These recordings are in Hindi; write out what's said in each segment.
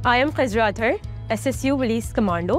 I am Khajra Athar, SSU police commando,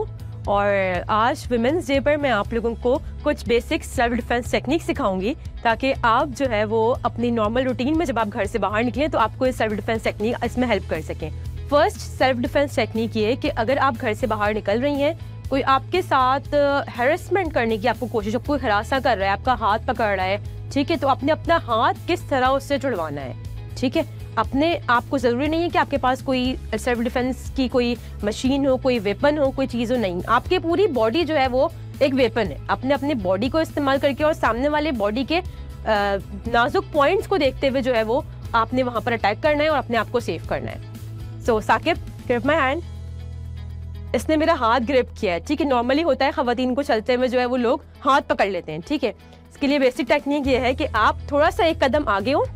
और आज वुमेंस डे पर मैं आप लोगों को कुछ बेसिक सेल्फ डिफेंस टेक्निक सिखाऊंगी ताकि आप जो है वो अपनी नॉर्मल रूटीन में जब आप घर से बाहर निकलें तो आपको ये सेल्फ डिफेंस टेक्निक इसमें हेल्प कर सकें। फर्स्ट सेल्फ डिफेंस टेक्निक ये कि अगर आप घर से बाहर निकल रही हैं, कोई आपके साथ हैरेसमेंट करने की आपको कोशिश, कोई हरासा कर रहा है, आपका हाथ पकड़ रहा है, ठीक है, तो आपने अपना हाथ किस तरह उससे छुड़वाना है। ठीक है, अपने आपको ज़रूरी नहीं है कि आपके पास कोई सेल्फ डिफेंस की कोई मशीन हो, कोई वेपन हो, कोई चीज़ हो, नहीं, आपकी पूरी बॉडी जो है वो एक वेपन है। अपने अपने बॉडी को इस्तेमाल करके और सामने वाले बॉडी के नाजुक पॉइंट्स को देखते हुए जो है वो आपने वहाँ पर अटैक करना है और अपने आप को सेव करना है। सो साकिब, ग्रिप माई हैंड। इसने मेरा हाथ ग्रिप किया है, ठीक है। नॉर्मली होता है खवातीन को चलते हुए जो है वो लोग हाथ पकड़ लेते हैं, ठीक है। इसके लिए बेसिक टेक्निक ये है कि आप थोड़ा सा एक कदम आगे हो,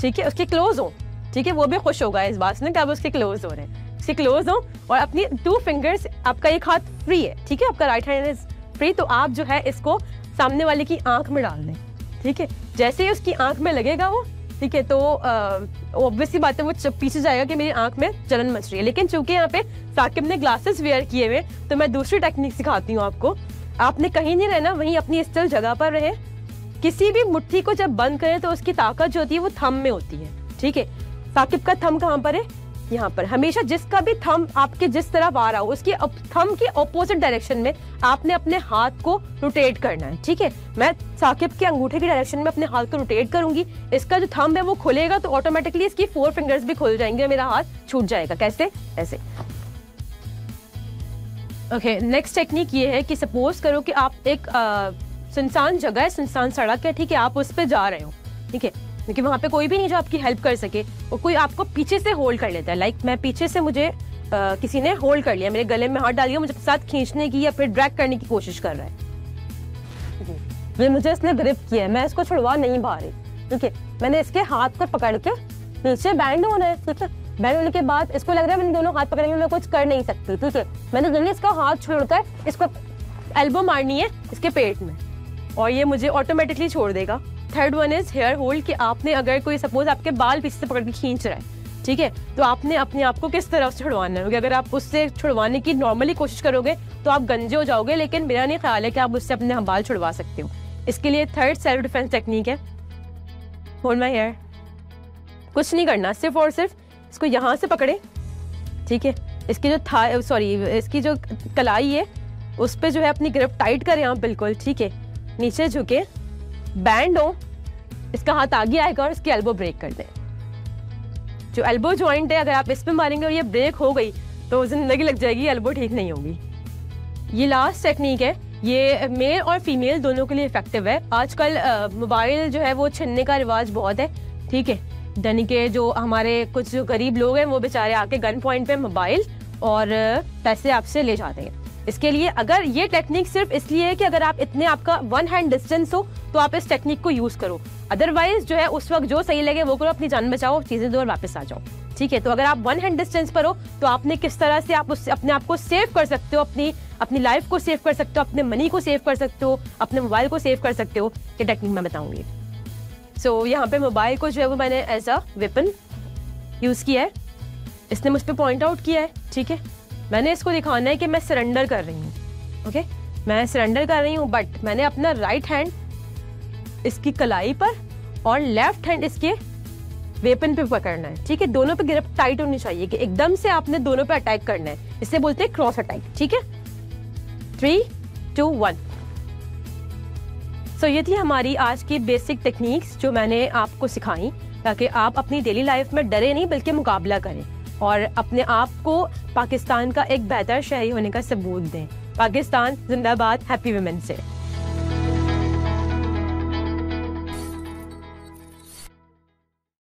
ठीक है, उसके क्लोज हो, ठीक है, वो भी खुश होगा इस बात से कि आप उसके क्लोज हो रहे हैं, उसके क्लोज हो और अपनी 2 फिंगर्स, आपका एक हाथ फ्री है, ठीक है, आपका राइट हैंड इज फ्री, तो आप जो है इसको सामने वाले की आंख में डाल दें, ठीक है। जैसे ही उसकी आंख में लगेगा वो, ठीक है, तो ऑब्वियसली बात है वो पीछे जाएगा कि मेरी आंख में जलन मच रही है। लेकिन चूंकि यहाँ पे साकिब ने ग्लासेस वेयर किए हुए, तो मैं दूसरी टेक्निक सिखाती हूँ आपको। आपने कहीं नहीं रहना, वहीं अपनी स्टिल जगह पर रहे। किसी भी मुट्ठी को जब बंद करें तो उसकी ताकत जो होती है वो थंब में होती है, ठीक है। साकिब का थंब कहाँ पर है? यहाँ पर। हमेशा जिसका भी थंब आपके जिस तरफ आ रहा हो उसकी थंब के ऑपोजिट डायरेक्शन में आपने अपने हाथ को रोटेट करना है, ठीक है। मैं साकिब के अंगूठे की डायरेक्शन में अपने हाथ को रोटेट करूंगी, इसका जो थंब है वो खुलेगा तो ऑटोमेटिकली इसकी 4 फिंगर्स भी खुल जाएंगे, मेरा हाथ छूट जाएगा। कैसे? ऐसे। ओके, नेक्स्ट टेक्निक ये है कि सपोज करो कि आप एक सुनसान जगह है, सुनसान सड़क है, ठीक है, आप उस पर जा रहे हो, ठीक है, क्योंकि वहाँ पे कोई भी नहीं जो आपकी हेल्प कर सके, और कोई आपको पीछे से होल्ड कर लेता है। लाइक मैं पीछे से, मुझे किसी ने होल्ड कर लिया, मेरे गले में हाथ डाल दिया, मुझे साथ खींचने की या फिर ड्रैग करने की कोशिश कर रहा है, मुझे इसने ग्रिप किया है, मैं इसको छुड़वा नहीं पा रही, ठीक है। मैंने इसके हाथ को पकड़ के नीचे बैंड होना है, ठीक है। बैंड होने के बाद इसको लग रहा है मैंने दोनों हाथ पकड़ेंगे, मैं कुछ कर नहीं सकती, ठीक है। मैंने जल्दी इसका हाथ छोड़कर इसको एल्बो मारनी है इसके पेट में, और ये मुझे ऑटोमेटिकली छोड़ देगा। Third one is here hold, कि आपने अगर कोई सपोज आपके बाल पीछे से पकड़ के खींच रहा है, ठीक है, तो आपने अपने आप को किस तरह से छुड़वाना है, क्योंकि अगर आप उससे छुड़वाने की नॉर्मली कोशिश करोगे तो आप गंजे हो जाओगे, लेकिन मेरा नहीं ख्याल है कि आप उससे अपने बाल छुड़वा सकते हो। इसके लिए थर्ड सेल्फ डिफेंस टेक्निक है होल्ड माई हेयर। कुछ नहीं करना, सिर्फ और सिर्फ इसको यहाँ से पकड़े, ठीक है, इसकी जो इसकी जो कलाई है उस पर जो है अपनी ग्रिप टाइट करें आप बिल्कुल, ठीक है। नीचे झुके, बैंड हो, इसका हाथ आगे आएगा और इसकी एल्बो ब्रेक कर दें। जो एल्बो जॉइंट है, अगर आप इस पे मारेंगे और ये ब्रेक हो गई तो जिंदगी लग जाएगी, एल्बो ठीक नहीं होगी। ये लास्ट टेक्निक है, ये मेल और फीमेल दोनों के लिए इफेक्टिव है। आजकल मोबाइल जो है वो छीनने का रिवाज बहुत है, ठीक है। यानी कि जो हमारे कुछ जो गरीब लोग हैं वो बेचारे आके गन पॉइंट पे मोबाइल और पैसे आपसे ले जाते हैं। इसके लिए अगर ये टेक्निक सिर्फ इसलिए है कि अगर आप इतने, आपका 1 हैंड डिस्टेंस हो तो आप इस टेक्निक को यूज करो, अदरवाइज जो है उस वक्त जो सही लगे वो करो, अपनी जान बचाओ, चीजें दो और वापस आ जाओ, ठीक है। तो अगर आप 1 हैंड डिस्टेंस पर हो तो आपने किस तरह से आप उससे अपने आप को सेव कर सकते हो, अपनी लाइफ को सेव कर सकते हो, अपने मनी को सेव कर सकते हो, अपने मोबाइल को सेव कर सकते हो, ये टेक्निक मैं बताऊंगी। सो यहाँ पे मोबाइल को जो है वो मैंने एज अ वेपन यूज किया है, इसने मुझ पर पॉइंट आउट किया है, ठीक है। मैंने इसको दिखाना है कि मैं सरेंडर कर रही हूँ, ओके, मैं सरेंडर कर रही हूँ, बट मैंने अपना राइट हैंड इसकी कलाई पर और लेफ्ट हैंड इसके वेपन पे पकड़ना है, ठीक है। दोनों पे ग्रिप टाइट होनी चाहिए कि एकदम से आपने दोनों पे अटैक करना है, इसे बोलते हैं क्रॉस अटैक, ठीक है। 3, 2, 1। सो ये थी हमारी आज की बेसिक टेक्निक्स जो मैंने आपको सिखाई, ताकि आप अपनी डेली लाइफ में डरे नहीं बल्कि मुकाबला करें और अपने आप को पाकिस्तान का एक बेहतर शहरी होने का सबूत दें। पाकिस्तान जिंदाबाद, हैप्पी वुमेन्स डे।